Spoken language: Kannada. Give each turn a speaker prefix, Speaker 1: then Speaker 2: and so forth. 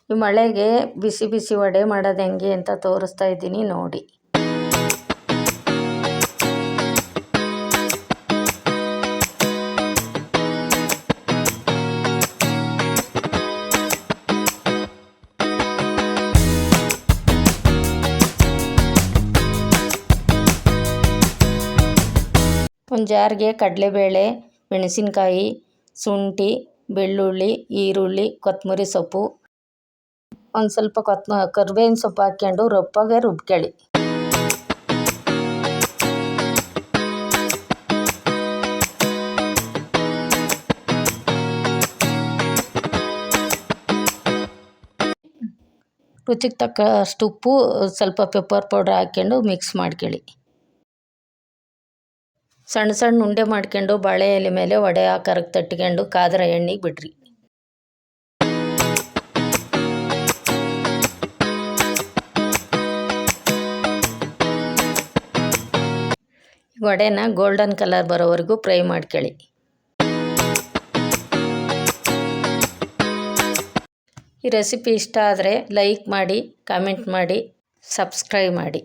Speaker 1: ಈ ಮಳೆಗೆ ಬಿಸಿ ಬಿಸಿ ವಡೆ ಮಾಡೋದು ಹೆಂಗೆ ಅಂತ ತೋರಿಸ್ತಾ ಇದ್ದೀನಿ ನೋಡಿ. ಒಂದು ಜಾರ್ಗೆ ಕಡಲೆಬೇಳೆ, ಮೆಣಸಿನ್ಕಾಯಿ, ಶುಂಠಿ, ಬೆಳ್ಳುಳ್ಳಿ, ಈರುಳ್ಳಿ, ಕೊತ್ತಂಬರಿ ಸೊಪ್ಪು, ಒಂದು ಸ್ವಲ್ಪ ಕರಿಬೇವಿನ ಸೊಪ್ಪು ಹಾಕ್ಕೊಂಡು ರಪ್ಪಾಗೆ ರುಬ್ಕೊಳ್ಳಿ. ರುಚಿಗೆ ತಕ್ಕಷ್ಟು ಉಪ್ಪು, ಸ್ವಲ್ಪ ಪೆಪ್ಪರ್ ಪೌಡರ್ ಹಾಕ್ಕೊಂಡು ಮಿಕ್ಸ್ ಮಾಡ್ಕೊಳ್ಳಿ. ಸಣ್ಣ ಸಣ್ಣ ಉಂಡೆ ಮಾಡ್ಕೊಂಡು ಬಾಳೆ ಎಲೆ ಮೇಲೆ ವಡೆ ಆಕಾರಕ್ಕೆ ತಟ್ಕೊಂಡು ಕಾದ್ರ ಎಣ್ಣೆಗೆ ಬಿಡ್ರಿ. ವಡೆನ ಗೋಲ್ಡನ್ ಕಲರ್ ಬರೋವರೆಗೂ ಫ್ರೈ ಮಾಡ್ಕೊಳ್ಳಿ. ಈ ರೆಸಿಪಿ ಇಷ್ಟ ಆದರೆ ಲೈಕ್ ಮಾಡಿ, ಕಾಮೆಂಟ್ ಮಾಡಿ, ಸಬ್ಸ್ಕ್ರೈಬ್ ಮಾಡಿ.